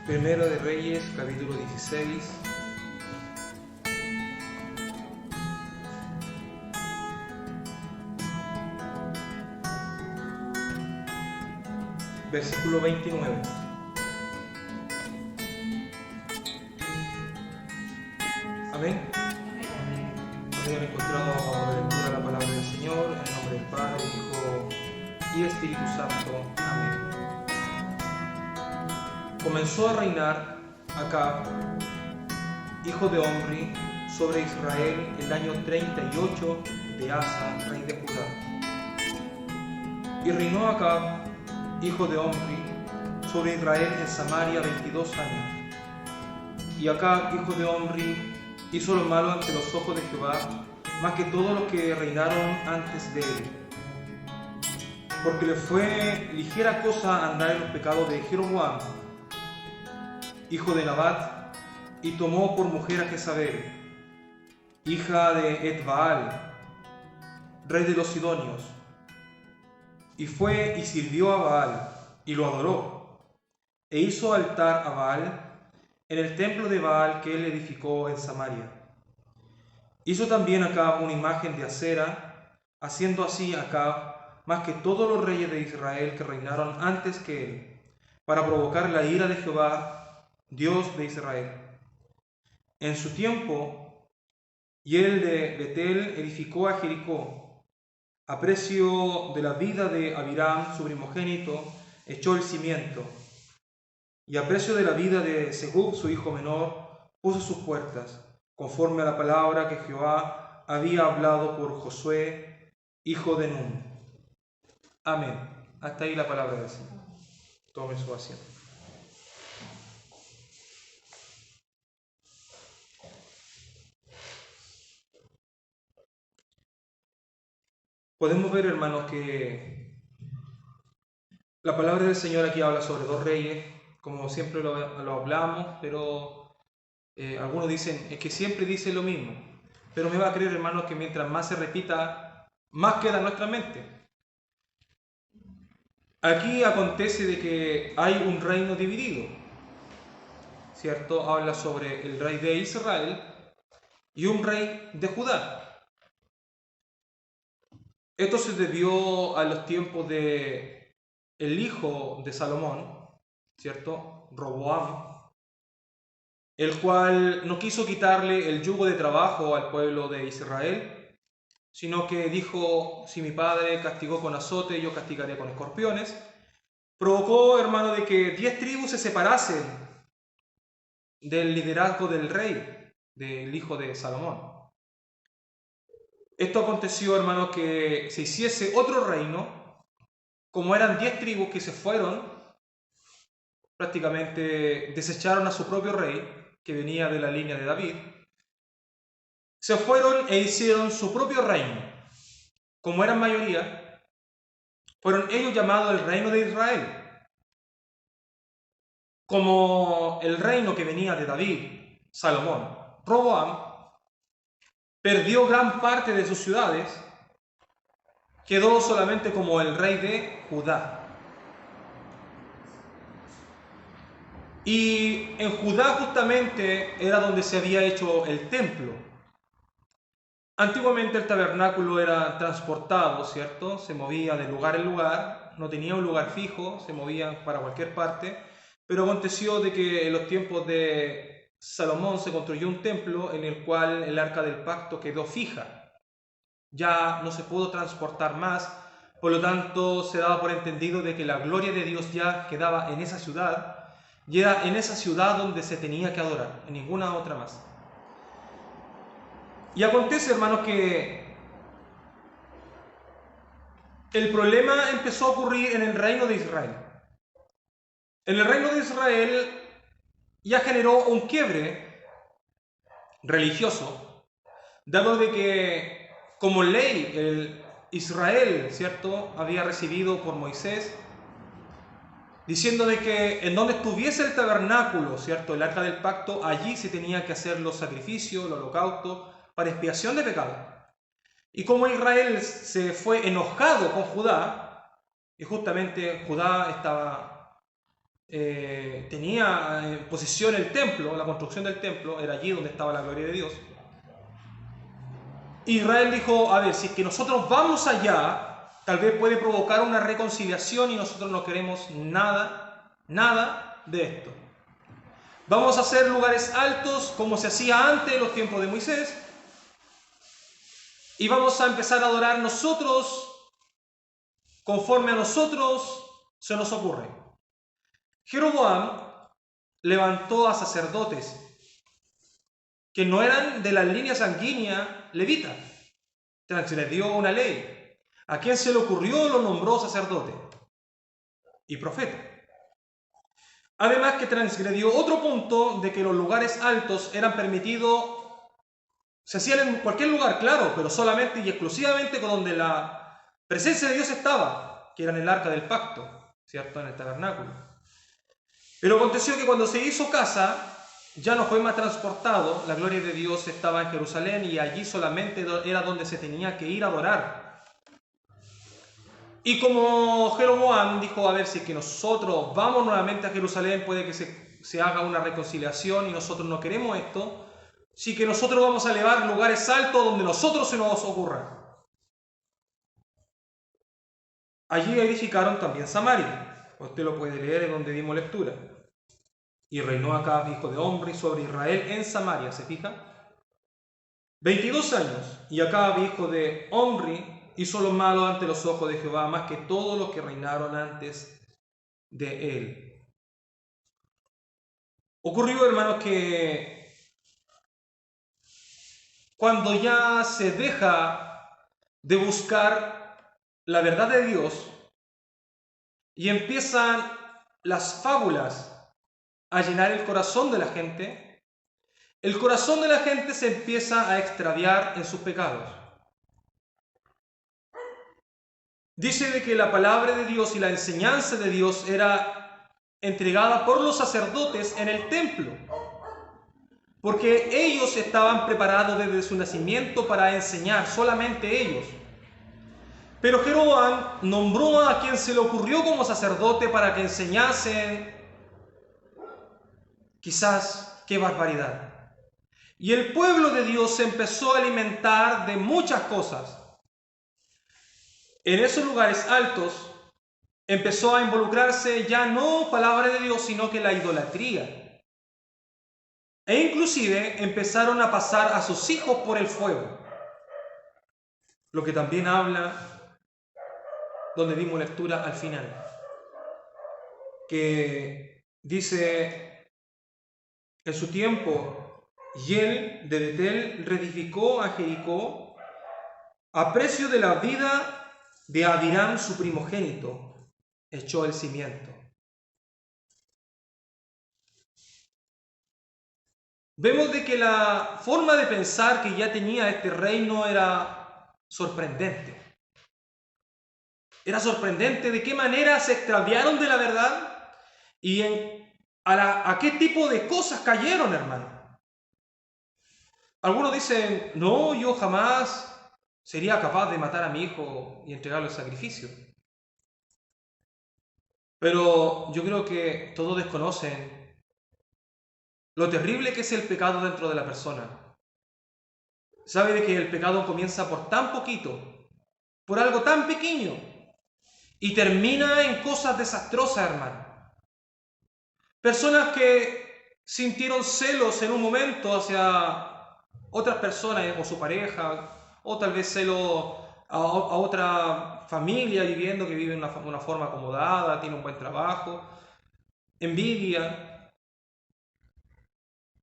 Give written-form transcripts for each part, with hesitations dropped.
Primero de Reyes, capítulo 16. Versículo 29. Amén. Hayan encontrado bajo la lectura la palabra del Señor, en el nombre del Padre, Hijo y Espíritu Santo. Amén. Comenzó a reinar Acab, hijo de Omri, sobre Israel el año 38 de Asa, rey de Judá. Y reinó Acab, hijo de Omri, sobre Israel en Samaria 22 años. Y Acab, hijo de Omri, hizo lo malo ante los ojos de Jehová, más que todos los que reinaron antes de él. Porque le fue ligera cosa andar en los pecados de Jeroboam, hijo de Nabat, y tomó por mujer a Jezabel, hija de Etbaal, rey de los Sidonios. Y fue y sirvió a Baal, y lo adoró, e hizo altar a Baal en el templo de Baal que él edificó en Samaria. Hizo también Acab una imagen de acera, haciendo así Acab más que todos los reyes de Israel que reinaron antes que él, para provocar la ira de Jehová, Dios de Israel. En su tiempo, y él de Betel edificó a Jericó, a precio de la vida de Abiram, su primogénito, echó el cimiento, y a precio de la vida de Segub, su hijo menor, puso sus puertas, conforme a la palabra que Jehová había hablado por Josué, hijo de Nun. Amén. Hasta ahí la palabra del Señor. Tome su asiento. Podemos ver, hermanos, que la palabra del Señor aquí habla sobre dos reyes, como siempre lo hablamos, pero algunos dicen, es que siempre dice lo mismo. Pero me va a creer, hermanos, que mientras más se repita, más queda en nuestra mente. Aquí acontece de que hay un reino dividido, ¿cierto? Habla sobre el rey de Israel y un rey de Judá. Esto se debió a los tiempos de el hijo de Salomón, ¿cierto? Roboam, el cual no quiso quitarle el yugo de trabajo al pueblo de Israel, sino que dijo, si mi padre castigó con azote, yo castigaré con escorpiones. Provocó, hermano, de que 10 tribus se separasen del liderazgo del rey, del hijo de Salomón. Esto aconteció, hermano, que se hiciese otro reino, como eran 10 tribus que se fueron, prácticamente desecharon a su propio rey, que venía de la línea de David, se fueron e hicieron su propio reino. Como eran mayoría, fueron ellos llamados el reino de Israel. Como el reino que venía de David, Salomón, Roboam, perdió gran parte de sus ciudades, quedó solamente como el rey de Judá. Y en Judá justamente era donde se había hecho el templo. Antiguamente el tabernáculo era transportado, ¿cierto? Se movía de lugar en lugar, no tenía un lugar fijo, se movía para cualquier parte, pero aconteció de que en los tiempos de Salomón se construyó un templo en el cual el arca del pacto quedó fija. Ya no se pudo transportar más, por lo tanto se daba por entendido de que la gloria de Dios ya quedaba en esa ciudad, y era en esa ciudad donde se tenía que adorar, en ninguna otra más. Y acontece, hermanos, que el problema empezó a ocurrir en el reino de Israel. En el reino de Israel ya generó un quiebre religioso, dado de que como ley el Israel, ¿cierto?, había recibido por Moisés, diciendo de que en donde estuviese el tabernáculo, ¿cierto?, el arca del pacto, allí se tenía que hacer los sacrificios, los holocaustos, para expiación de pecado. Y como Israel se fue enojado con Judá, y justamente Judá estaba tenía en posición el templo, la construcción del templo, era allí donde estaba la gloria de Dios. Israel dijo, a ver, si es que nosotros vamos allá, tal vez puede provocar una reconciliación y nosotros no queremos nada de esto. Vamos a hacer lugares altos como se hacía antes en los tiempos de Moisés y vamos a empezar a adorar nosotros conforme a nosotros se nos ocurre. Jeroboam levantó a sacerdotes que no eran de la línea sanguínea levita. Transgredió una ley. A quien se le ocurrió lo nombró sacerdote y profeta. Además que transgredió otro punto de que los lugares altos eran permitidos, se hacían en cualquier lugar, claro, pero solamente y exclusivamente con donde la presencia de Dios estaba, que era en el arca del pacto, ¿cierto? En el tabernáculo. Pero aconteció que cuando se hizo casa, ya no fue más transportado, la gloria de Dios estaba en Jerusalén y allí solamente era donde se tenía que ir a adorar. Y como Jeroboam dijo, a ver, si es que nosotros vamos nuevamente a Jerusalén, puede que se haga una reconciliación y nosotros no queremos esto, sí que nosotros vamos a elevar lugares altos donde nosotros se nos ocurra. Allí edificaron también Samaria, usted lo puede leer en donde dimos lectura. Y reinó Acab, hijo de Omri, sobre Israel en Samaria, ¿se fija? 22 años, y Acab, hijo de Omri, hizo lo malo ante los ojos de Jehová, más que todos los que reinaron antes de él. Ocurrió, hermanos, que cuando ya se deja de buscar la verdad de Dios y empiezan las fábulas a llenar el corazón de la gente, el corazón de la gente se empieza a extraviar en sus pecados. Dice de que la palabra de Dios y la enseñanza de Dios era entregada por los sacerdotes en el templo, porque ellos estaban preparados desde su nacimiento para enseñar, solamente ellos. Pero Jeroboam nombró a quien se le ocurrió como sacerdote para que enseñasen. Quizás, qué barbaridad. Y el pueblo de Dios se empezó a alimentar de muchas cosas. En esos lugares altos empezó a involucrarse ya no palabra de Dios, sino que la idolatría. E inclusive empezaron a pasar a sus hijos por el fuego. Lo que también habla, donde dimos lectura al final, que dice en su tiempo, y él de Betel reedificó a Jericó a precio de la vida de Abiram su primogénito, echó el cimiento. Vemos de que la forma de pensar que ya tenía este reino era sorprendente. Era sorprendente de qué manera se extraviaron de la verdad y a qué tipo de cosas cayeron, hermano. Algunos dicen, no, yo jamás sería capaz de matar a mi hijo y entregarlo al sacrificio. Pero yo creo que todos desconocen lo terrible que es el pecado dentro de la persona. Sabe de que el pecado comienza por tan poquito, por algo tan pequeño, y termina en cosas desastrosas, hermano. Personas que sintieron celos en un momento hacia otras personas, o su pareja, o tal vez celos a otra familia viviendo, que vive de una forma acomodada, tiene un buen trabajo, envidia.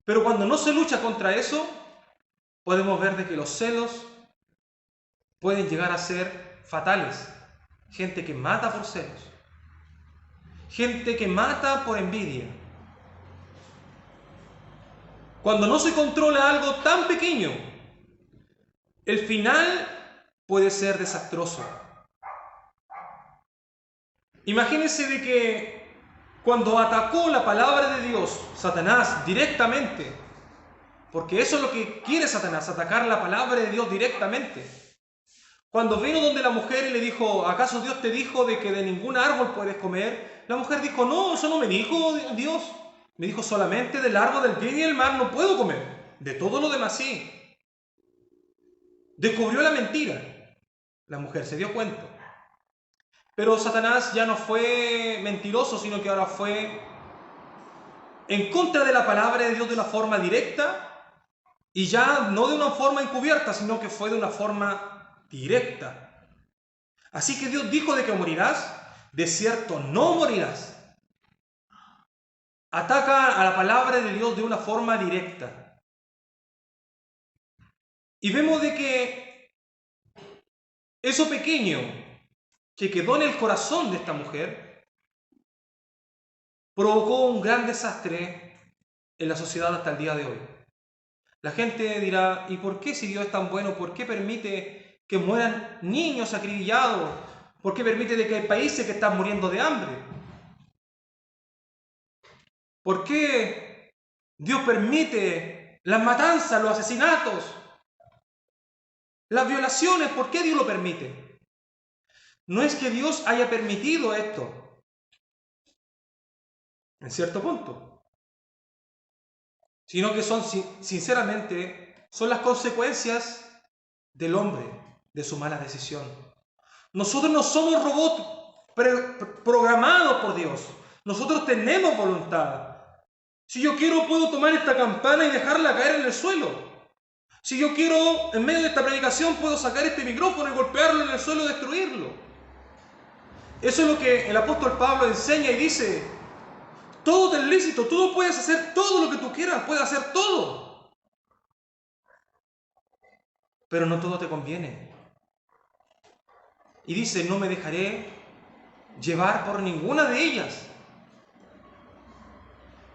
Pero cuando no se lucha contra eso, podemos ver de que los celos pueden llegar a ser fatales. Gente que mata por celos. Gente que mata por envidia. Cuando no se controla algo tan pequeño, el final puede ser desastroso. Imagínense de que cuando atacó la palabra de Dios, Satanás directamente, porque eso es lo que quiere Satanás, atacar la palabra de Dios directamente. Cuando vino donde la mujer y le dijo, ¿acaso Dios te dijo de que de ningún árbol puedes comer? La mujer dijo, no, eso no me dijo Dios. Me dijo solamente del árbol del bien y el mal no puedo comer. De todo lo demás sí. Descubrió la mentira. La mujer se dio cuenta. Pero Satanás ya no fue mentiroso, sino que ahora fue en contra de la palabra de Dios de una forma directa, y ya no de una forma encubierta, sino que fue de una forma directa. Así que Dios dijo de que morirás, de cierto no morirás. Ataca a la palabra de Dios de una forma directa. Y vemos de que eso pequeño que quedó en el corazón de esta mujer provocó un gran desastre en la sociedad hasta el día de hoy. La gente dirá, ¿y por qué si Dios es tan bueno? ¿Por qué permite que mueran niños acribillados? ¿Por qué permite de que hay países que están muriendo de hambre? ¿Por qué Dios permite las matanzas, los asesinatos, las violaciones? ¿Por qué Dios lo permite? No es que Dios haya permitido esto, en cierto punto, sino que son, sinceramente, son las consecuencias del hombre, de su mala decisión. Nosotros no somos robots programados por Dios. Nosotros tenemos voluntad. Si yo quiero, puedo tomar esta campana y dejarla caer en el suelo. Si yo quiero, en medio de esta predicación, puedo sacar este micrófono y golpearlo en el suelo y destruirlo. Eso es lo que el apóstol Pablo enseña y dice, todo te es lícito, tú puedes hacer todo lo que tú quieras, puedes hacer todo. Pero no todo te conviene. Y dice, no me dejaré llevar por ninguna de ellas.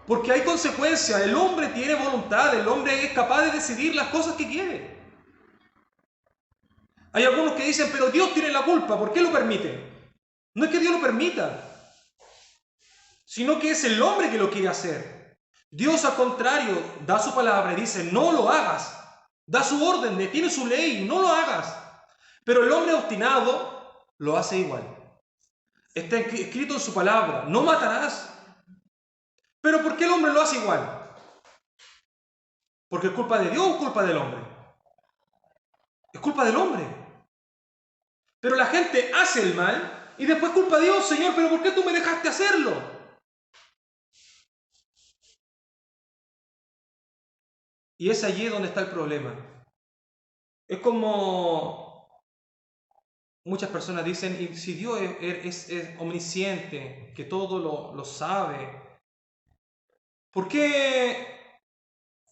Porque hay consecuencias, el hombre tiene voluntad, el hombre es capaz de decidir las cosas que quiere. Hay algunos que dicen, pero Dios tiene la culpa, ¿por qué lo permite? No es que Dios lo permita, sino que es el hombre que lo quiere hacer. Dios, al contrario, da su palabra y dice, no lo hagas. Da su orden, tiene su ley, no lo hagas. Pero el hombre obstinado lo hace igual. Está escrito en su palabra, no matarás. ¿Pero por qué el hombre lo hace igual? ¿Porque es culpa de Dios o culpa del hombre? Es culpa del hombre. Pero la gente hace el mal y después culpa a Dios, Señor, ¿pero por qué tú me dejaste hacerlo? Y es allí donde está el problema. Es como muchas personas dicen, y si Dios es omnisciente, que todo lo sabe, ¿por qué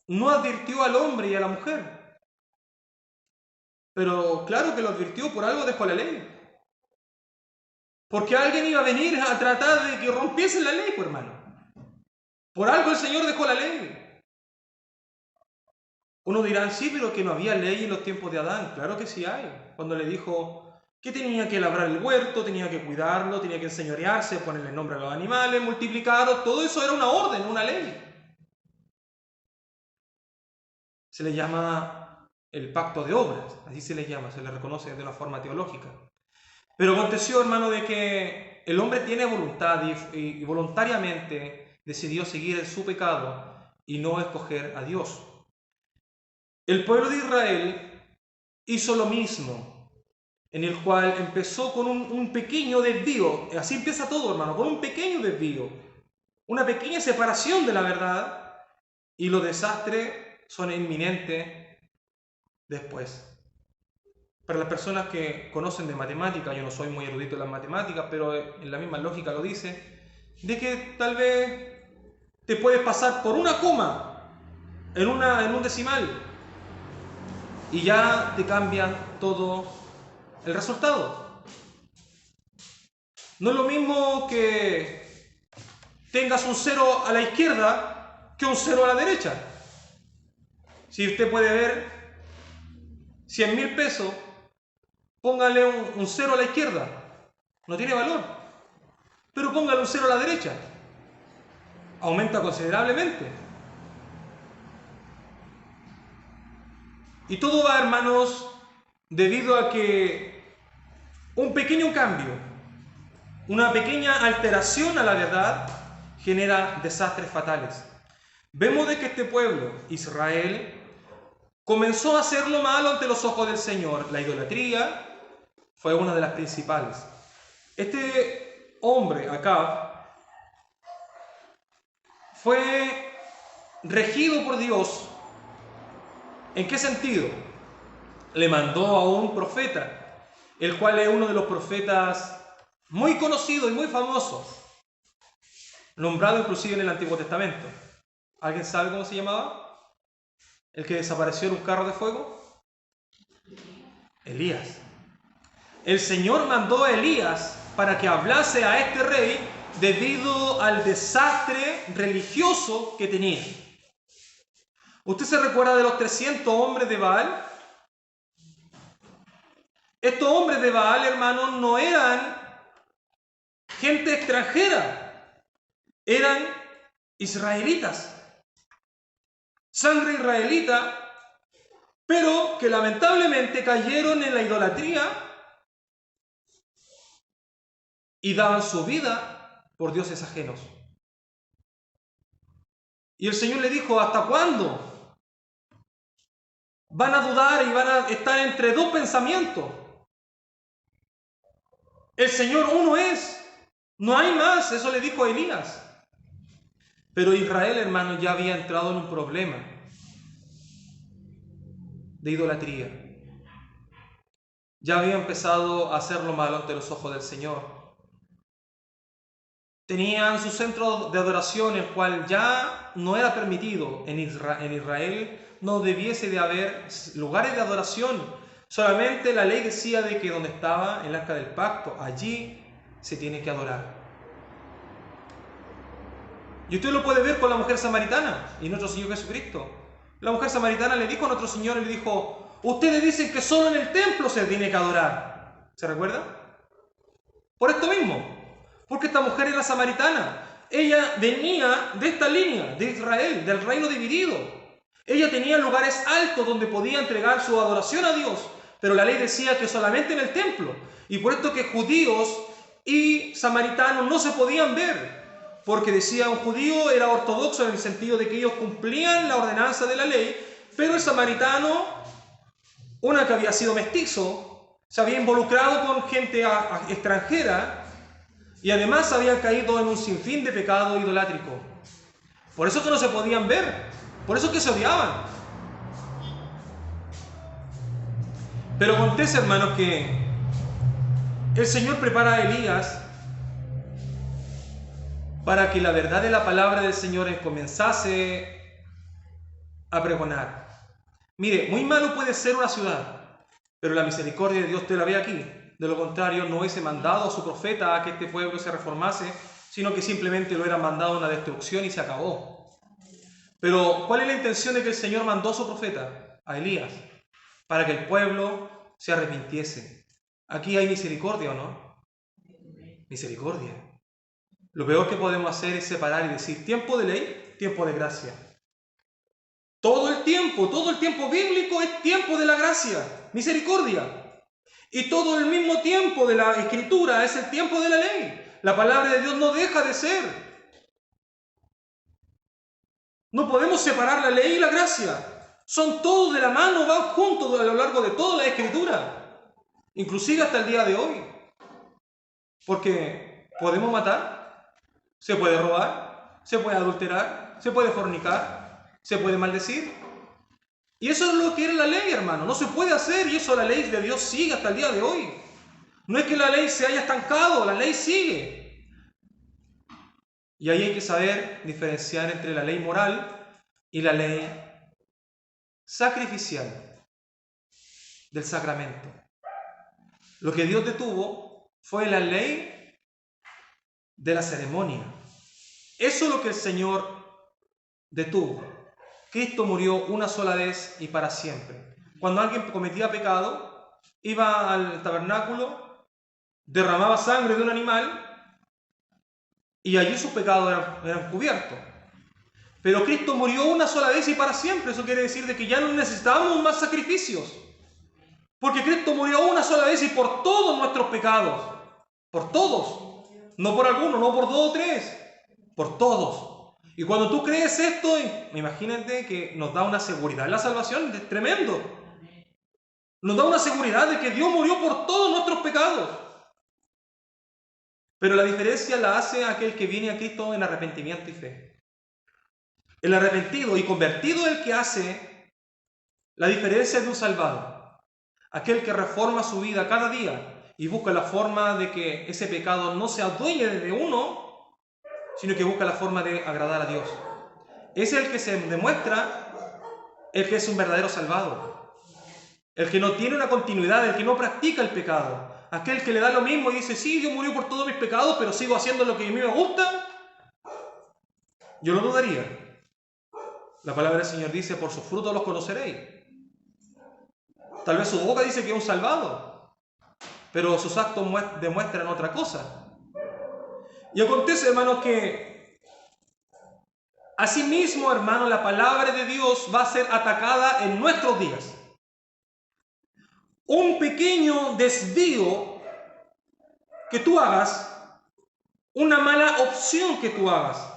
no advirtió al hombre y a la mujer? Pero claro que lo advirtió, por algo dejó la ley. Porque alguien iba a venir a tratar de que rompiesen la ley, pues, hermano. Por algo el Señor dejó la ley. Uno dirá, sí, pero que no había ley en los tiempos de Adán. Claro que sí hay. Cuando le dijo que tenía que labrar el huerto, tenía que cuidarlo, tenía que enseñorearse, ponerle nombre a los animales, multiplicarlos, todo eso era una orden, una ley. Se le llama el pacto de obras, así se le llama, se le reconoce de una forma teológica. Pero aconteció, hermano, de que el hombre tiene voluntad y voluntariamente decidió seguir en su pecado y no escoger a Dios. El pueblo de Israel hizo lo mismo, en el cual empezó con un pequeño desvío. Así empieza todo, hermano, con un pequeño desvío, una pequeña separación de la verdad, y los desastres son inminentes después. Para las personas que conocen de matemáticas, yo no soy muy erudito en las matemáticas, pero en la misma lógica lo dice, de que tal vez te puedes pasar por una coma en un decimal y ya te cambia todo el resultado. No es lo mismo que tengas un 0 a la izquierda que un 0 a la derecha. Si usted puede ver 100.000 pesos, póngale un 0 a la izquierda, no tiene valor. Pero póngale un 0 a la derecha, aumenta considerablemente. Y todo va, hermanos, debido a que un pequeño cambio, una pequeña alteración a la verdad genera desastres fatales. Vemos de que este pueblo, Israel, comenzó a hacer lo malo ante los ojos del Señor. La idolatría fue una de las principales. Este hombre, Acab, fue regido por Dios. ¿En qué sentido? Le mandó a un profeta, el cual es uno de los profetas muy conocidos y muy famosos, nombrado inclusive en el Antiguo Testamento. ¿Alguien sabe cómo se llamaba? ¿El que desapareció en un carro de fuego? Elías. El Señor mandó a Elías para que hablase a este rey debido al desastre religioso que tenía. ¿Usted se recuerda de los 300 hombres de Baal? Estos hombres de Baal, hermanos, no eran gente extranjera, eran israelitas, sangre israelita, pero que lamentablemente cayeron en la idolatría y daban su vida por dioses ajenos. Y el Señor le dijo: ¿hasta cuándo van a dudar y van a estar entre dos pensamientos? El Señor uno es, no hay más. Eso le dijo a Elías. Pero Israel, hermano, ya había entrado en un problema de idolatría. Ya había empezado a hacer lo malo ante los ojos del Señor. Tenían su centro de adoración, el cual ya no era permitido en Israel. No debiese de haber lugares de adoración. Solamente la ley decía de que donde estaba el arca del pacto, allí se tiene que adorar. Y usted lo puede ver con la mujer samaritana y nuestro Señor Jesucristo. La mujer samaritana le dijo a nuestro Señor, le dijo: ustedes dicen que solo en el templo se tiene que adorar. ¿Se recuerda? Por esto mismo. Porque esta mujer era samaritana. Ella venía de esta línea, de Israel, del reino dividido. Ella tenía lugares altos donde podía entregar su adoración a Dios, pero la ley decía que solamente en el templo. Y por esto que judíos y samaritanos no se podían ver, porque decía, un judío era ortodoxo en el sentido de que ellos cumplían la ordenanza de la ley, pero el samaritano, una que había sido mestizo, se había involucrado con gente extranjera, y además habían caído en un sinfín de pecado idolátrico. Por eso que no se podían ver, por eso que se odiaban. Pero acontece, hermanos, que el Señor prepara a Elías para que la verdad de la palabra del Señor comenzase a pregonar. Mire, muy malo puede ser una ciudad, pero la misericordia de Dios usted la ve aquí. De lo contrario, no hubiese mandado a su profeta a que este pueblo se reformase, sino que simplemente lo hubiera mandado a una destrucción y se acabó. Pero, ¿cuál es la intención de que el Señor mandó a su profeta? A Elías, para que el pueblo se arrepintiese. Aquí hay misericordia, ¿o no? Misericordia. Lo peor que podemos hacer es separar y decir tiempo de ley, tiempo de gracia. Todo el tiempo bíblico es tiempo de la gracia, misericordia. Y todo el mismo tiempo de la Escritura es el tiempo de la ley. La palabra de Dios no deja de ser. No podemos separar la ley y la gracia. Son todos de la mano, van juntos a lo largo de toda la Escritura. Inclusive hasta el día de hoy. Porque podemos matar, se puede robar, se puede adulterar, se puede fornicar, se puede maldecir. Y eso es lo que era la ley, hermano. No se puede hacer, y eso la ley de Dios sigue hasta el día de hoy. No es que la ley se haya estancado, la ley sigue. Y ahí hay que saber diferenciar entre la ley moral y la ley sacrificial del sacramento. Lo que Dios detuvo fue la ley de la ceremonia. Eso es lo que el Señor detuvo. Cristo murió una sola vez y para siempre. Cuando alguien cometía pecado, iba al tabernáculo, derramaba sangre de un animal y allí sus pecados eran cubiertos. Pero Cristo murió una sola vez y para siempre. Eso quiere decir de que ya no necesitábamos más sacrificios. Porque Cristo murió una sola vez y por todos nuestros pecados. Por todos. No por algunos, no por dos o tres. Por todos. Y cuando tú crees esto, imagínate que nos da una seguridad en la salvación, es tremendo. Nos da una seguridad de que Dios murió por todos nuestros pecados. Pero la diferencia la hace aquel que viene a Cristo en arrepentimiento y fe. El arrepentido y convertido es el que hace la diferencia de un salvado. Aquel que reforma su vida cada día y busca la forma de que ese pecado no se adueñe de uno, sino que busca la forma de agradar a Dios. Es el que se demuestra el que es un verdadero salvado. El que no tiene una continuidad, el que no practica el pecado. Aquel que le da lo mismo y dice, sí, Dios murió por todos mis pecados, pero sigo haciendo lo que a mí me gusta. Yo lo dudaría. La palabra del Señor dice, por sus frutos los conoceréis. Tal vez su boca dice que es un salvado, pero sus actos demuestran otra cosa. Y acontece, hermanos, que asimismo, hermanos, la palabra de Dios va a ser atacada en nuestros días. Un pequeño desvío que tú hagas, una mala opción que tú hagas,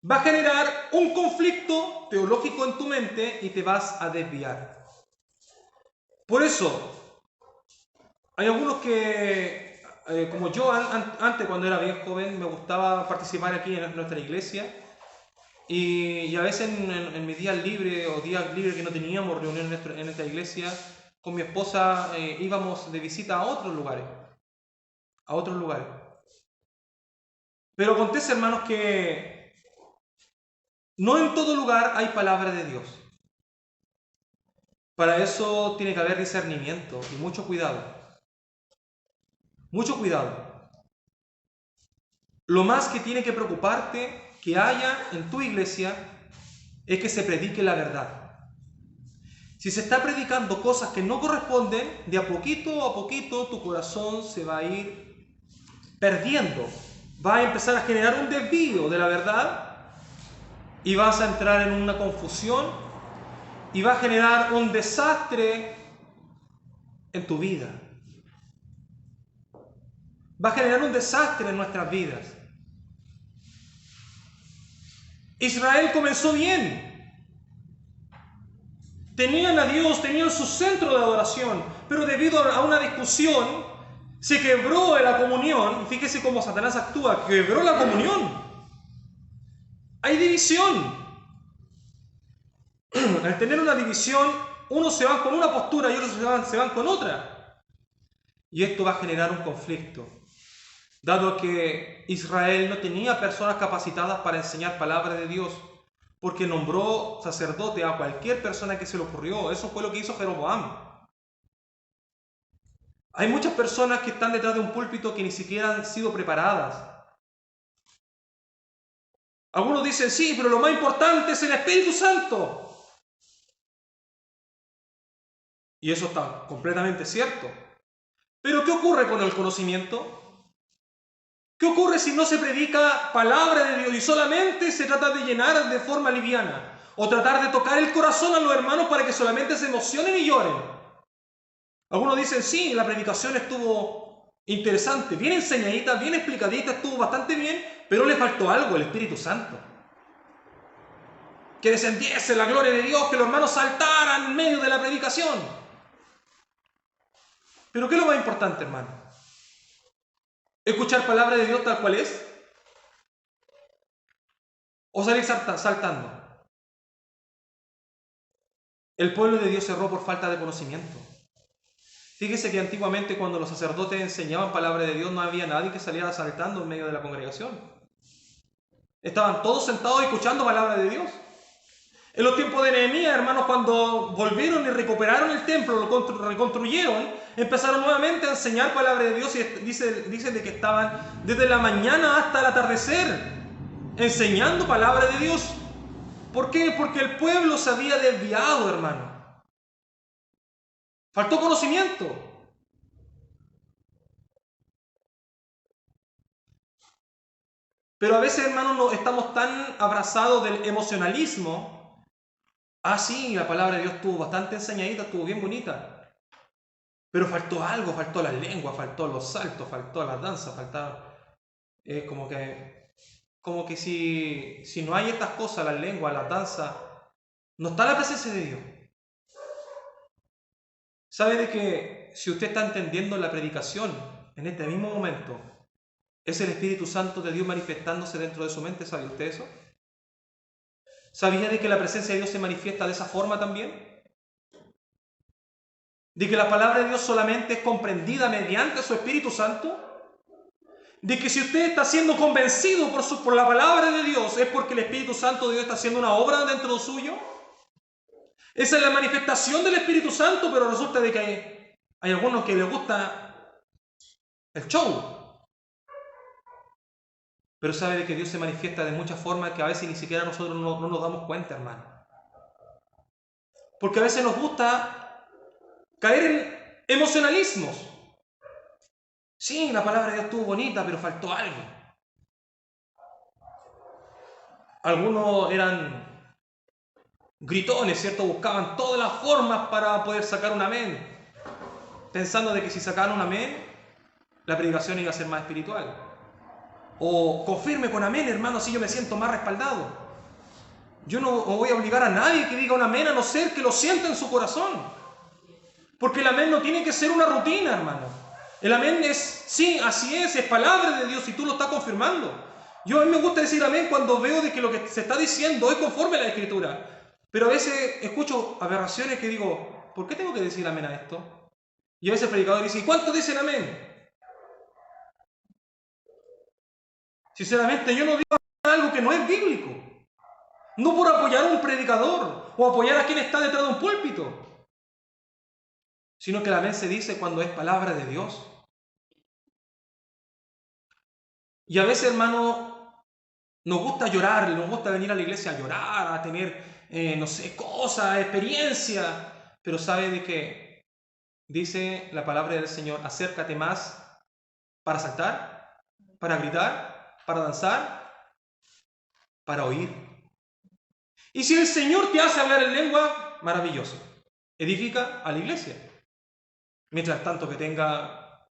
va a generar un conflicto teológico en tu mente y te vas a desviar. Por eso, hay algunos que, como yo antes cuando era bien joven, me gustaba participar aquí en nuestra iglesia y a veces en mis días libres o días libres que no teníamos reunión en nuestra iglesia, con mi esposa íbamos de visita a otros lugares. Pero acontece, hermanos, que no en todo lugar hay palabra de Dios. Para eso tiene que haber discernimiento y mucho cuidado. Mucho cuidado. Lo más que tiene que preocuparte que haya en tu iglesia es que se predique la verdad. Si se está predicando cosas que no corresponden, de a poquito tu corazón se va a ir perdiendo. Va a empezar a generar un desvío de la verdad y vas a entrar en una confusión y va a generar un desastre en tu vida. Va a generar un desastre en nuestras vidas. Israel comenzó bien. Tenían a Dios, tenían su centro de adoración, pero debido a una discusión se quebró la comunión. Fíjese cómo Satanás actúa, quebró la comunión. Hay división. Al tener una división, unos se van con una postura y otros se van con otra. Y esto va a generar un conflicto, dado que Israel no tenía personas capacitadas para enseñar palabra de Dios, porque nombró sacerdote a cualquier persona que se le ocurrió. Eso fue lo que hizo Jeroboam. Hay muchas personas que están detrás de un púlpito que ni siquiera han sido preparadas. Algunos dicen, sí, pero lo más importante es el Espíritu Santo. Y eso está completamente cierto. Pero ¿qué ocurre con el conocimiento? ¿Qué ocurre si no se predica palabra de Dios y solamente se trata de llenar de forma liviana? O tratar de tocar el corazón a los hermanos para que solamente se emocionen y lloren. Algunos dicen, sí, la predicación estuvo interesante, bien enseñadita, bien explicadita, estuvo bastante bien, pero le faltó algo, el Espíritu Santo. Que descendiese la gloria de Dios, que los hermanos saltaran en medio de la predicación. Pero ¿qué es lo más importante, hermano? ¿Escuchar palabra de Dios tal cual es? ¿O salir saltando? El pueblo de Dios erró por falta de conocimiento. Fíjese que antiguamente cuando los sacerdotes enseñaban palabra de Dios no había nadie que saliera saltando en medio de la congregación. Estaban todos sentados escuchando palabra de Dios. En los tiempos de Nehemías, hermanos, cuando volvieron y recuperaron el templo, lo reconstruyeron, empezaron nuevamente a enseñar palabra de Dios y dicen de que estaban desde la mañana hasta el atardecer enseñando palabra de Dios. ¿Por qué? Porque el pueblo se había desviado, hermano. Faltó conocimiento. Pero a veces, hermanos, no estamos tan abrazados del emocionalismo Ah, sí, la palabra de Dios estuvo bastante enseñadita, estuvo bien bonita. Pero faltó algo, faltó la lengua, faltó los saltos, faltó la danza, faltaba... como que si no hay estas cosas, la lengua, la danza, no está la presencia de Dios. ¿Sabe de que si usted está entendiendo la predicación en este mismo momento, es el Espíritu Santo de Dios manifestándose dentro de su mente? ¿Sabe usted eso? ¿Sabía de que la presencia de Dios se manifiesta de esa forma también? ¿De que la palabra de Dios solamente es comprendida mediante su Espíritu Santo? ¿De que si usted está siendo convencido por la palabra de Dios es porque el Espíritu Santo de Dios está haciendo una obra dentro de suyo? Esa es la manifestación del Espíritu Santo, pero resulta de que hay algunos que les gusta el show. Pero sabe de que Dios se manifiesta de muchas formas que a veces ni siquiera nosotros no nos damos cuenta, hermano. Porque a veces nos gusta caer en emocionalismos. Sí, la palabra de Dios estuvo bonita, pero faltó algo. Algunos eran gritones, ¿cierto? Buscaban todas las formas para poder sacar un amén, pensando de que si sacaban un amén, la predicación iba a ser más espiritual. O confirme con amén, hermano, así yo me siento más respaldado. Yo no voy a obligar a nadie que diga un amén, a no ser que lo sienta en su corazón. Porque el amén no tiene que ser una rutina, hermano. El amén es, sí, así es palabra de Dios y tú lo estás confirmando. A mí me gusta decir amén cuando veo de que lo que se está diciendo es conforme a la Escritura. Pero a veces escucho aberraciones que digo, ¿por qué tengo que decir amén a esto? Y a veces el predicador dice, ¿y cuántos dicen amén? Sinceramente, yo no digo algo que no es bíblico. No por apoyar a un predicador o apoyar a quien está detrás de un púlpito, sino que el amén se dice cuando es palabra de Dios. Y a veces, hermano, nos gusta llorar, nos gusta venir a la iglesia a llorar, a tener, no sé, cosas, experiencias, pero sabe de que dice la palabra del Señor, acércate más para saltar, para gritar, para danzar, para oír. Y si el Señor te hace hablar en lengua, maravilloso. Edifica a la iglesia. Mientras tanto que tenga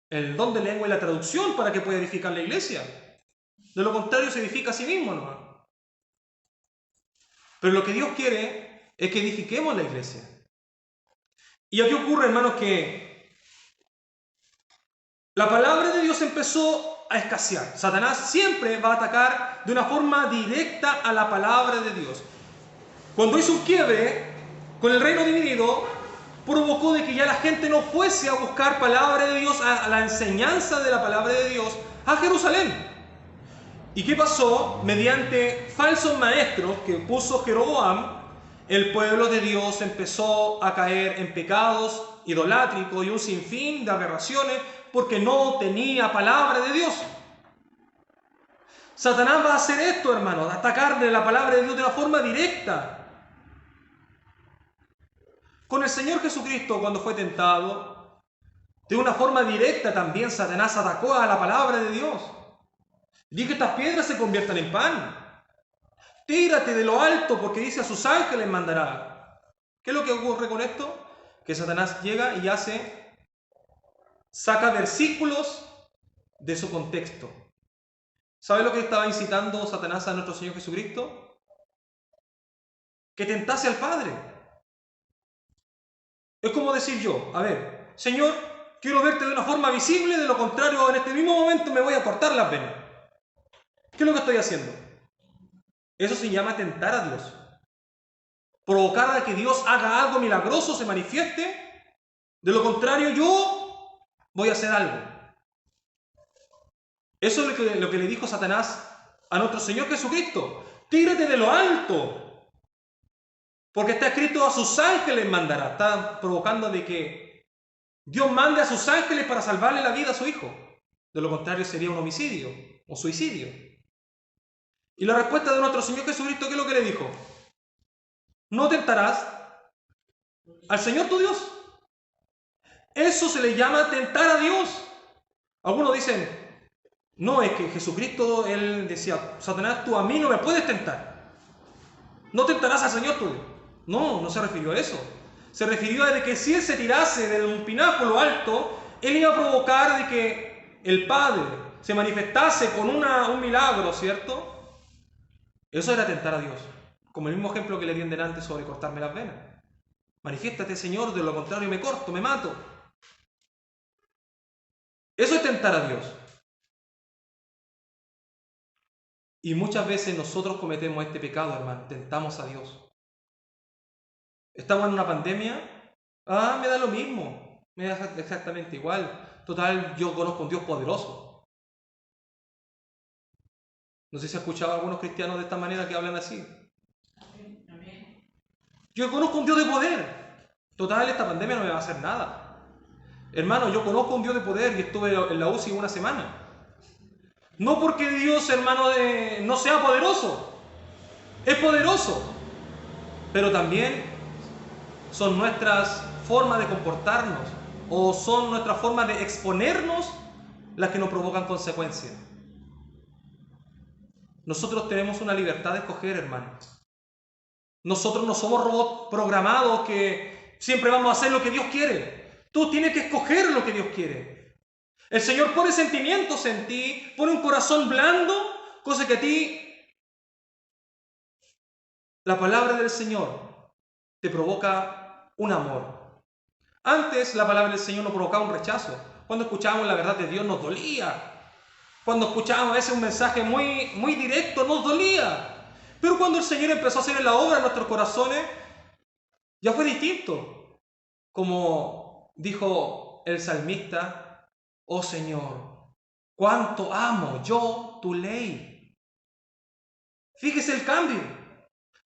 el don de lengua y la traducción para que pueda edificar la iglesia. De lo contrario se edifica a sí mismo, ¿no? Pero lo que Dios quiere es que edifiquemos la iglesia. Y aquí ocurre, hermanos, que la palabra de Dios empezó a escasear. Satanás siempre va a atacar de una forma directa a la palabra de Dios. Cuando hizo un quiebre con el reino dividido, provocó de que ya la gente no fuese a buscar palabra de Dios, a la enseñanza de la palabra de Dios, a Jerusalén. ¿Y qué pasó? Mediante falsos maestros que puso Jeroboam, el pueblo de Dios empezó a caer en pecados idolátricos y un sinfín de aberraciones porque no tenía palabra de Dios. Satanás va a hacer esto, hermano, de atacarle la palabra de Dios de una forma directa. Con el Señor Jesucristo, cuando fue tentado, de una forma directa también Satanás atacó a la palabra de Dios. Di que estas piedras se conviertan en pan. Tírate de lo alto porque dice a sus ángeles mandará. ¿Qué es lo que ocurre con esto? Que Satanás llega y saca versículos de su contexto. ¿Sabe lo que estaba incitando Satanás a nuestro Señor Jesucristo? Que tentase al Padre. Es como decir yo, a ver, Señor, quiero verte de una forma visible, de lo contrario en este mismo momento me voy a cortar las venas. ¿Qué es lo que estoy haciendo? Eso se llama tentar a Dios. Provocar a que Dios haga algo milagroso, se manifieste. De lo contrario, yo voy a hacer algo. Eso es lo que le dijo Satanás a nuestro Señor Jesucristo. Tírate de lo alto. Porque está escrito a sus ángeles mandará. Está provocando de que Dios mande a sus ángeles para salvarle la vida a su hijo. De lo contrario sería un homicidio o suicidio. Y la respuesta de nuestro Señor Jesucristo, ¿qué es lo que le dijo? No tentarás al Señor tu Dios. Eso se le llama tentar a Dios. Algunos dicen, no, es que Jesucristo, él decía, Satanás, tú a mí no me puedes tentar. No tentarás al Señor tu Dios. No, no se refirió a eso. Se refirió a de que si él se tirase de un pináculo alto, él iba a provocar de que el Padre se manifestase con un milagro, ¿cierto? Eso era tentar a Dios. Como el mismo ejemplo que le di en delante sobre cortarme las venas. Manifiéstate, Señor, de lo contrario me corto, me mato. Eso es tentar a Dios. Y muchas veces nosotros cometemos este pecado, hermano, tentamos a Dios. Estamos en una pandemia, me da lo mismo, me da exactamente igual. Total, yo conozco un Dios poderoso. No sé si has escuchado a algunos cristianos de esta manera que hablan así. Yo conozco un Dios de poder. Total, esta pandemia no me va a hacer nada. Hermano, yo conozco un Dios de poder y estuve en la UCI una semana. No porque Dios, hermano, no sea poderoso. Es poderoso. Pero también son nuestras formas de comportarnos o son nuestras formas de exponernos las que nos provocan consecuencias. Nosotros tenemos una libertad de escoger, hermano. Nosotros no somos robots programados que siempre vamos a hacer lo que Dios quiere. Tú tienes que escoger lo que Dios quiere. El Señor pone sentimientos en ti, pone un corazón blando, cosa que a ti, la palabra del Señor, te provoca un amor. Antes la palabra del Señor nos provocaba un rechazo. Cuando escuchábamos la verdad de Dios nos dolía. Cuando escuchábamos a veces un mensaje muy directo nos dolía. Pero cuando el Señor empezó a hacer la obra en nuestros corazones, ya fue distinto. Como dijo el salmista, oh Señor, cuánto amo yo tu ley. Fíjese el cambio.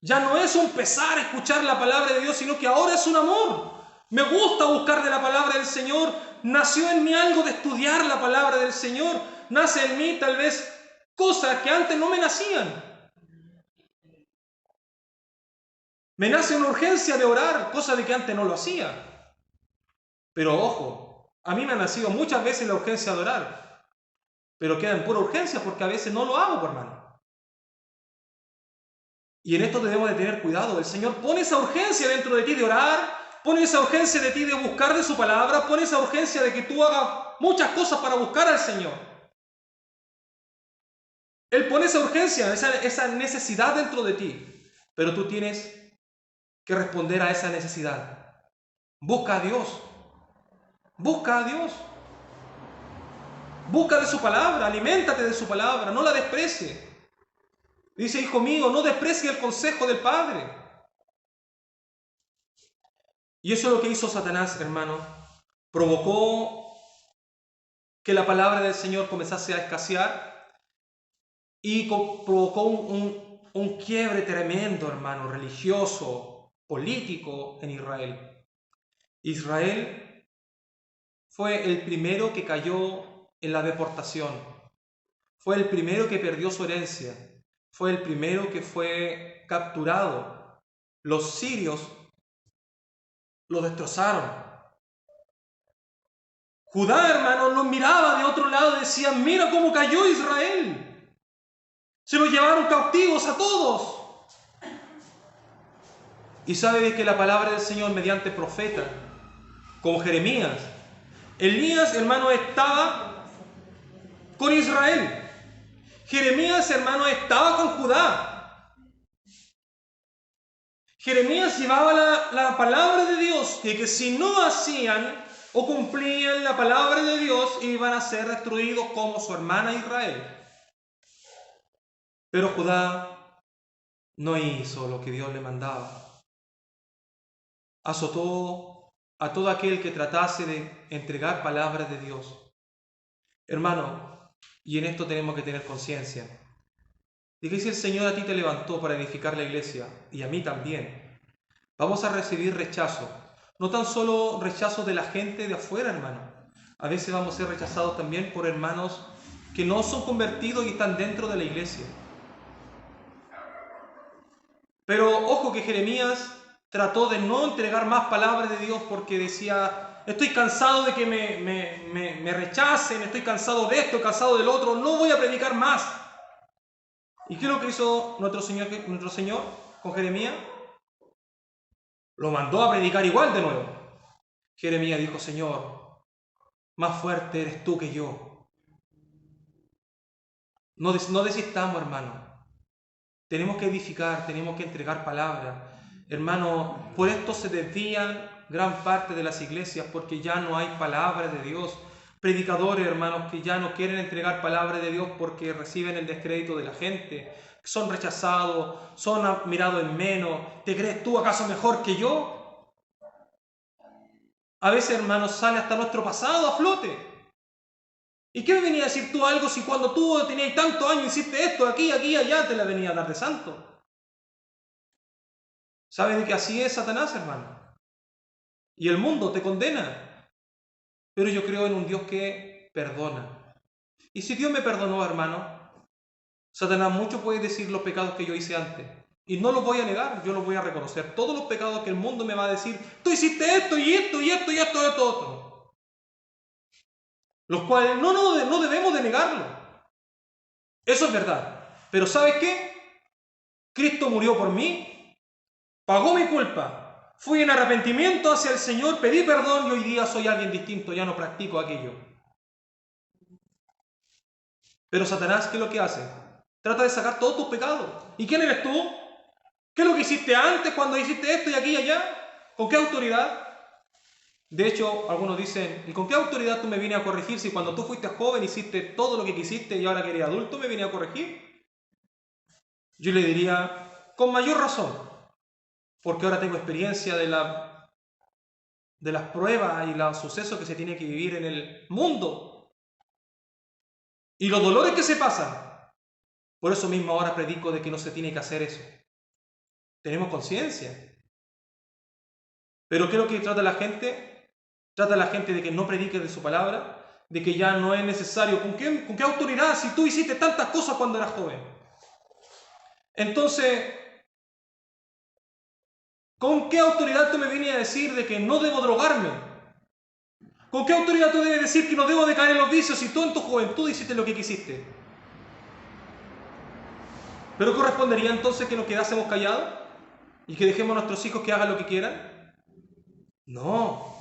Ya no es un pesar escuchar la palabra de Dios, sino que ahora es un amor. Me gusta buscar de la palabra del Señor. Nació en mí algo de estudiar la palabra del Señor. Nace en mí tal vez cosas que antes no me nacían. Me nace una urgencia de orar, cosa de que antes no lo hacía. Pero ojo, a mí me ha nacido muchas veces la urgencia de orar. Pero queda en pura urgencia porque a veces no lo hago, hermano. Y en esto debemos de tener cuidado. El Señor pone esa urgencia dentro de ti de orar, pone esa urgencia de ti de buscar de su palabra, pone esa urgencia de que tú hagas muchas cosas para buscar al Señor. Él pone esa urgencia, esa necesidad dentro de ti. Pero tú tienes que responder a esa necesidad. Busca a Dios. Busca a Dios. Busca de su palabra, aliméntate de su palabra, no la desprecie. Dice, hijo mío, no desprecie el consejo del Padre. Y eso es lo que hizo Satanás, hermano. Provocó que la palabra del Señor comenzase a escasear y provocó un quiebre tremendo, hermano, religioso, político en Israel. Israel fue el primero que cayó en la deportación. Fue el primero que perdió su herencia. Fue el primero que fue capturado. Los sirios lo destrozaron. Judá, hermano, los miraba de otro lado y decía, mira cómo cayó Israel. Se los llevaron cautivos a todos. Y sabe que la palabra del Señor mediante profetas, como Jeremías, Elías, hermano, estaba con Israel. Jeremías, hermano, estaba con Judá. Jeremías llevaba la palabra de Dios, y que si no hacían o cumplían la palabra de Dios, iban a ser destruidos como su hermana Israel. Pero Judá no hizo lo que Dios le mandaba. Azotó a todo aquel que tratase de entregar palabras de Dios. Hermano, y en esto tenemos que tener conciencia de que si el Señor a ti te levantó para edificar la iglesia, y a mí también, vamos a recibir rechazo. No tan solo rechazo de la gente de afuera, hermano. A veces vamos a ser rechazados también por hermanos que no son convertidos y están dentro de la iglesia. Pero ojo que Jeremías trató de no entregar más palabras de Dios porque decía, estoy cansado de que me rechacen, estoy cansado de esto, cansado del otro, no voy a predicar más. ¿Y qué es lo que hizo nuestro Señor? con Jeremías? Lo mandó a predicar igual de nuevo. Jeremías dijo: Señor, más fuerte eres tú que yo. No desistamos, hermano. Tenemos que edificar, tenemos que entregar palabra. Hermano, por esto se desvían gran parte de las iglesias, porque ya no hay palabra de Dios. Predicadores, hermanos, que ya no quieren entregar palabra de Dios porque reciben el descrédito de la gente, son rechazados, son mirados en menos. ¿Te crees tú acaso mejor que yo? A veces, hermanos, sale hasta nuestro pasado a flote. ¿Y qué me venía a decir tú algo si cuando tú tenías tantos años hiciste esto, aquí, allá, te la venía a dar de santo? ¿Sabes de que así es Satanás, hermano? Y el mundo te condena. Pero yo creo en un Dios que perdona. Y si Dios me perdonó, hermano, Satanás mucho puede decir los pecados que yo hice antes. Y no los voy a negar, yo los voy a reconocer. Todos los pecados que el mundo me va a decir: tú hiciste esto y esto y esto y esto y esto otro. Los cuales no debemos de negarlo. Eso es verdad. Pero ¿sabes qué? Cristo murió por mí, pagó mi culpa, fui en arrepentimiento hacia el Señor, pedí perdón y hoy día soy alguien distinto, ya no practico aquello. Pero Satanás, ¿qué es lo que hace? Trata de sacar todos tus pecados. ¿Y quién eres tú? ¿Qué es lo que hiciste antes cuando hiciste esto y aquí y allá? ¿Con qué autoridad? De hecho, algunos dicen: ¿y con qué autoridad tú me vienes a corregir si cuando tú fuiste joven hiciste todo lo que quisiste y ahora que eres adulto me vienes a corregir? Yo le diría: con mayor razón, porque ahora tengo experiencia de las pruebas y los sucesos que se tiene que vivir en el mundo y los dolores que se pasan. Por eso mismo ahora predico de que no se tiene que hacer eso. Tenemos conciencia. Pero ¿qué es lo que trata la gente? Trata la gente de que no predique de su palabra, de que ya no es necesario. ¿Con qué autoridad si tú hiciste tantas cosas cuando eras joven? Entonces, ¿con qué autoridad tú me vienes a decir de que no debo drogarme? ¿Con qué autoridad tú debes decir que no debo de caer en los vicios si tú en tu juventud hiciste lo que quisiste? ¿Pero correspondería entonces que nos quedásemos callados y que dejemos a nuestros hijos que hagan lo que quieran? No.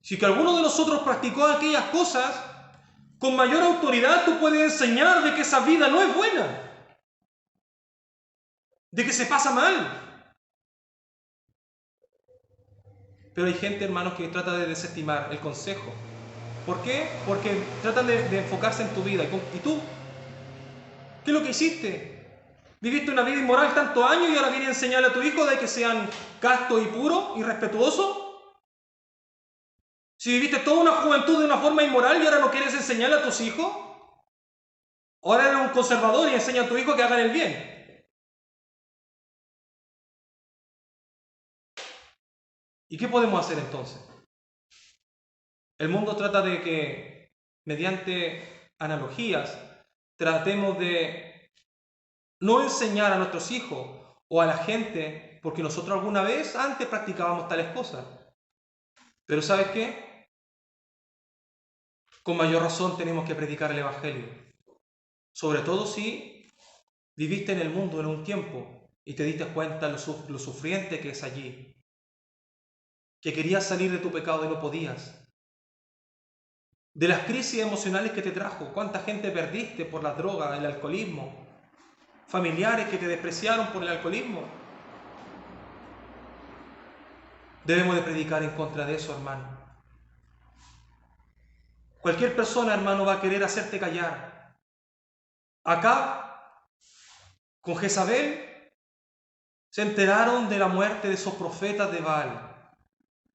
Si que alguno de nosotros practicó aquellas cosas, con mayor autoridad tú puedes enseñar de que esa vida no es buena, de que se pasa mal. Pero hay gente, hermanos, que trata de desestimar el consejo. ¿Por qué? Porque tratan de enfocarse en tu vida. ¿Y tú? ¿Qué es lo que hiciste? ¿Viviste una vida inmoral tantos años y ahora vienes a enseñarle a tu hijo de que sean castos y puros y respetuosos? Si viviste toda una juventud de una forma inmoral y ahora no quieres enseñarle a tus hijos, ahora eres un conservador y enseña a tu hijo que hagan el bien. ¿Y qué podemos hacer entonces? El mundo trata de que, mediante analogías, tratemos de no enseñar a nuestros hijos o a la gente, porque nosotros alguna vez antes practicábamos tales cosas. Pero ¿sabes qué? Con mayor razón tenemos que predicar el Evangelio. Sobre todo si viviste en el mundo en un tiempo y te diste cuenta lo sufriente que es allí. Que querías salir de tu pecado y no podías. De las crisis emocionales que te trajo. ¿Cuánta gente perdiste por las drogas, el alcoholismo? Familiares que te despreciaron por el alcoholismo. Debemos de predicar en contra de eso, hermano. Cualquier persona, hermano, va a querer hacerte callar. Acá, con Jezabel, se enteraron de la muerte de esos profetas de Baal.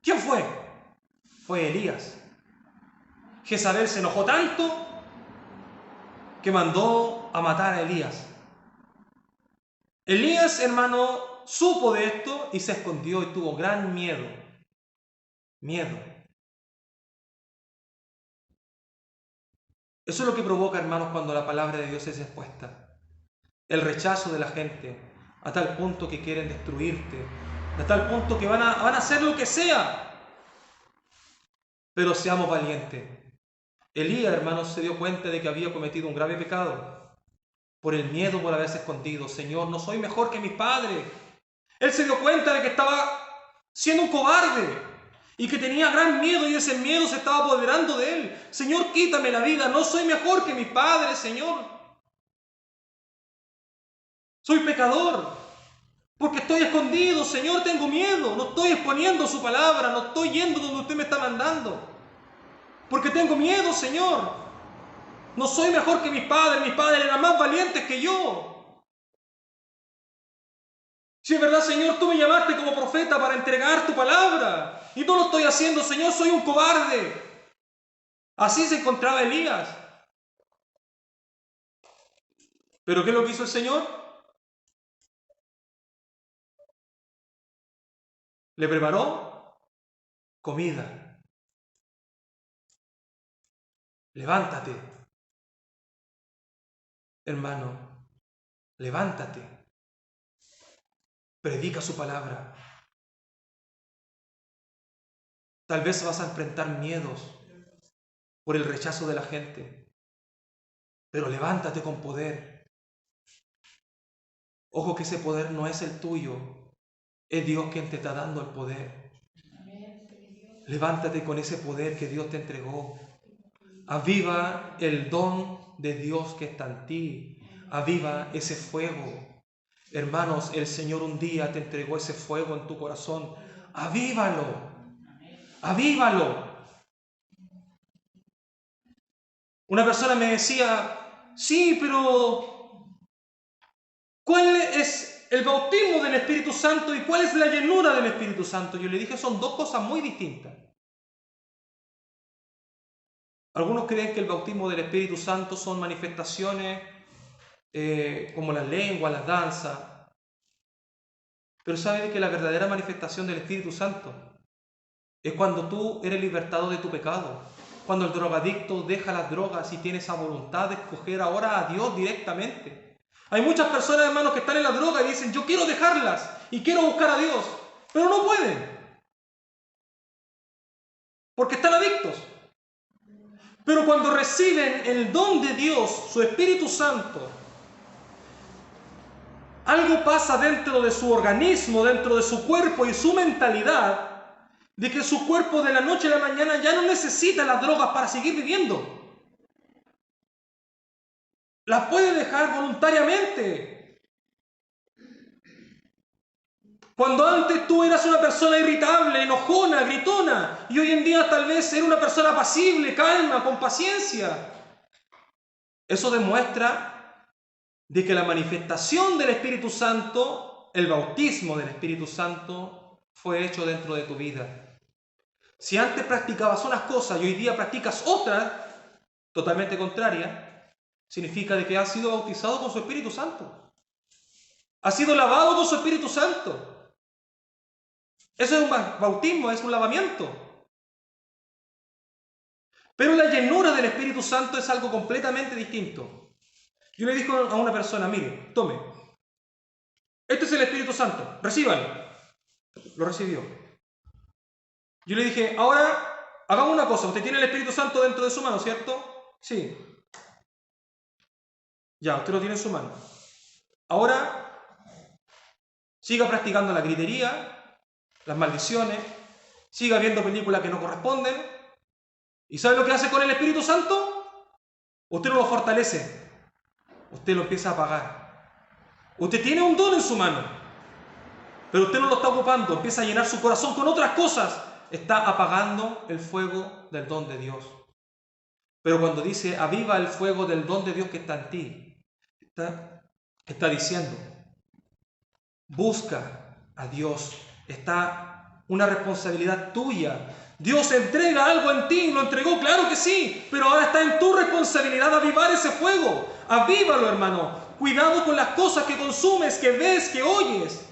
¿Quién fue? Fue Elías. Jezabel se enojó tanto que mandó a matar a Elías. Elías, hermano, supo de esto y se escondió y tuvo gran miedo. Miedo. Eso es lo que provoca, hermanos, cuando la palabra de Dios es expuesta. El rechazo de la gente, a tal punto que quieren destruirte, a tal punto que van a hacer lo que sea. Pero seamos valientes. Elías, hermanos, se dio cuenta de que había cometido un grave pecado. por el miedo por haberse escondido. Señor, no soy mejor que mis padres. Él se dio cuenta de que estaba siendo un cobarde y que tenía gran miedo y ese miedo se estaba apoderando de él. Señor, quítame la vida. No soy mejor que mis padres, Señor. Soy pecador. Porque estoy escondido, Señor, tengo miedo. No estoy exponiendo su palabra, no estoy yendo donde usted me está mandando. Porque tengo miedo, Señor. No soy mejor que mis padres eran más valientes que yo. Si es verdad, Señor, tú me llamaste como profeta para entregar tu palabra. Y no lo estoy haciendo, Señor, soy un cobarde. Así se encontraba Elías. ¿Pero qué es lo que hizo el Señor? Le preparó comida. Levántate, hermano, levántate. Predica su palabra. Tal vez vas a enfrentar miedos por el rechazo de la gente, pero levántate con poder. Ojo que ese poder no es el tuyo, es Dios quien te está dando el poder. Levántate con ese poder que Dios te entregó. Aviva el don de Dios que está en ti. Aviva ese fuego. Hermanos, el Señor un día te entregó ese fuego en tu corazón. Avívalo. Avívalo. Una persona me decía, sí, pero ¿cuál es el bautismo del Espíritu Santo y cuál es la llenura del Espíritu Santo? Yo le dije, son dos cosas muy distintas. Algunos creen que el bautismo del Espíritu Santo son manifestaciones como las lenguas, las danzas. Pero ¿sabe que la verdadera manifestación del Espíritu Santo es cuando tú eres libertado de tu pecado? Cuando el drogadicto deja las drogas y tiene esa voluntad de escoger ahora a Dios directamente. Hay muchas personas, hermanos, que están en la droga y dicen, yo quiero dejarlas y quiero buscar a Dios, pero no pueden, porque están adictos. Pero cuando reciben el don de Dios, su Espíritu Santo, algo pasa dentro de su organismo, dentro de su cuerpo y su mentalidad, de que su cuerpo de la noche a la mañana ya no necesita las drogas para seguir viviendo. Las puede dejar voluntariamente. Cuando antes tú eras una persona irritable, enojona, gritona, y hoy en día tal vez eres una persona apacible, calma, con paciencia. Eso demuestra de que la manifestación del Espíritu Santo, el bautismo del Espíritu Santo, fue hecho dentro de tu vida. Si antes practicabas unas cosas y hoy día practicas otras, totalmente contrarias, significa de que has sido bautizado con su Espíritu Santo. Has sido lavado con su Espíritu Santo. Eso es un bautismo, es un lavamiento. Pero la llenura del Espíritu Santo es algo completamente distinto. Yo le dije a una persona, mire, tome, este es el Espíritu Santo, recíbalo. Lo recibió. Yo le dije, ahora hagamos una cosa, usted tiene el Espíritu Santo dentro de su mano, ¿cierto? Sí. Ya, usted lo tiene en su mano. Ahora, siga practicando la gritería, las maldiciones, siga viendo películas que no corresponden. ¿Y sabe lo que hace con el Espíritu Santo? Usted no lo fortalece, usted lo empieza a apagar. Usted tiene un don en su mano, pero usted no lo está ocupando, empieza a llenar su corazón con otras cosas. Está apagando el fuego del don de Dios. Pero cuando dice, aviva el fuego del don de Dios que está en ti, está diciendo, busca a Dios. Está una responsabilidad tuya. Dios entrega algo en ti, lo entregó, claro que sí, pero ahora está en tu responsabilidad avivar ese fuego. Avívalo, hermano. Cuidado con las cosas que consumes, que ves, que oyes.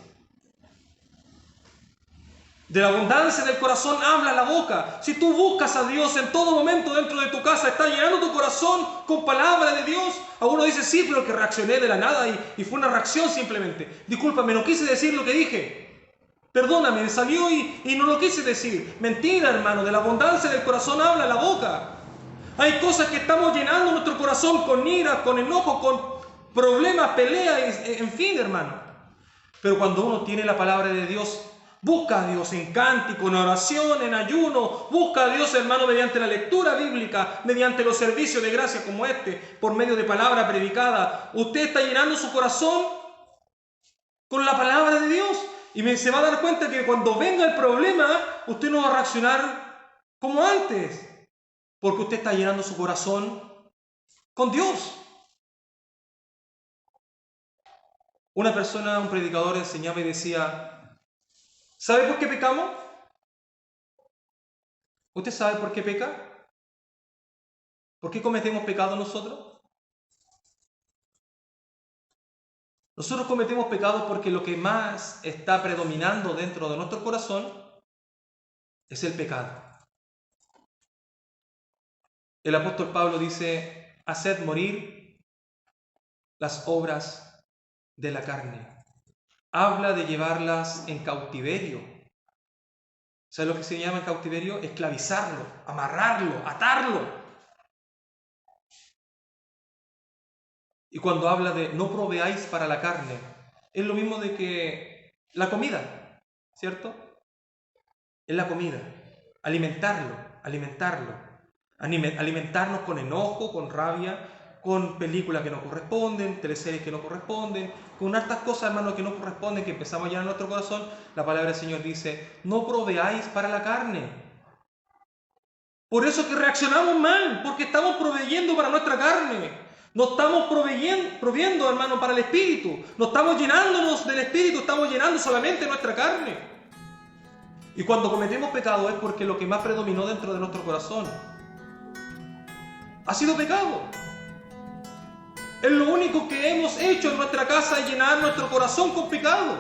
De la abundancia del corazón habla la boca. Si tú buscas a Dios en todo momento dentro de tu casa, está llenando tu corazón con palabra de Dios. Algunos dicen, sí, pero que reaccioné de la nada y fue una reacción simplemente. Discúlpame, no quise decir lo que dije. Perdóname, me salió y no lo quise decir. Mentira, hermano, de la abundancia del corazón habla la boca. Hay cosas que estamos llenando nuestro corazón con ira, con enojo, problemas, peleas, en fin, hermano. Pero cuando uno tiene la palabra de Dios, busca a Dios en cántico, en oración, en ayuno, busca a Dios, hermano, mediante la lectura bíblica, mediante los servicios de gracia como este, por medio de palabra predicada. Usted está llenando su corazón con la palabra de Dios. Y se va a dar cuenta que cuando venga el problema, usted no va a reaccionar como antes, porque usted está llenando su corazón con Dios. Una persona, un predicador, enseñaba y decía: ¿sabe por qué pecamos? ¿Usted sabe por qué peca? ¿Por qué cometemos pecado nosotros? Nosotros cometemos pecados porque lo que más está predominando dentro de nuestro corazón es el pecado. El apóstol Pablo dice: haced morir las obras de la carne. Habla de llevarlas en cautiverio. ¿Sabe lo que se llama en cautiverio? Esclavizarlo, amarrarlo, atarlo. Y cuando habla de no proveáis para la carne, es lo mismo de que la comida, ¿cierto? Es la comida. Alimentarnos con enojo, con rabia, con películas que no corresponden, teleseries que no corresponden, con hartas cosas, hermanos, que no corresponden, que empezamos a llenar nuestro corazón. La palabra del Señor dice: no proveáis para la carne. Por eso que reaccionamos mal, porque estamos proveyendo para nuestra carne. No estamos proviendo, hermano, para el Espíritu. No estamos llenándonos del Espíritu, estamos llenando solamente nuestra carne. Y cuando cometemos pecado es porque lo que más predominó dentro de nuestro corazón ha sido pecado. Es lo único que hemos hecho en nuestra casa, es llenar nuestro corazón con pecado.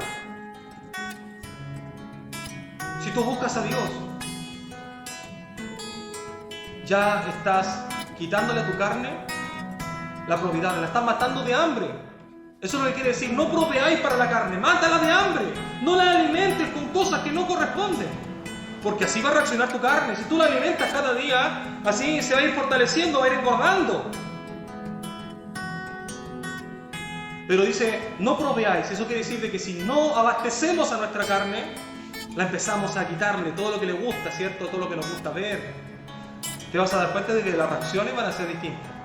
Si tú buscas a Dios, ya estás quitándole a tu carne la probidad, la estás matando de hambre. Eso es lo que quiere decir: no proveáis para la carne, mátala de hambre. No la alimentes con cosas que no corresponden, porque así va a reaccionar tu carne. Si tú la alimentas cada día, así se va a ir fortaleciendo, va a ir engordando. Pero dice: no proveáis. Eso quiere decir de que si no abastecemos a nuestra carne, la empezamos a quitarle todo lo que le gusta, ¿cierto? Todo lo que nos gusta ver. Te vas a dar cuenta de que las reacciones van a ser distintas.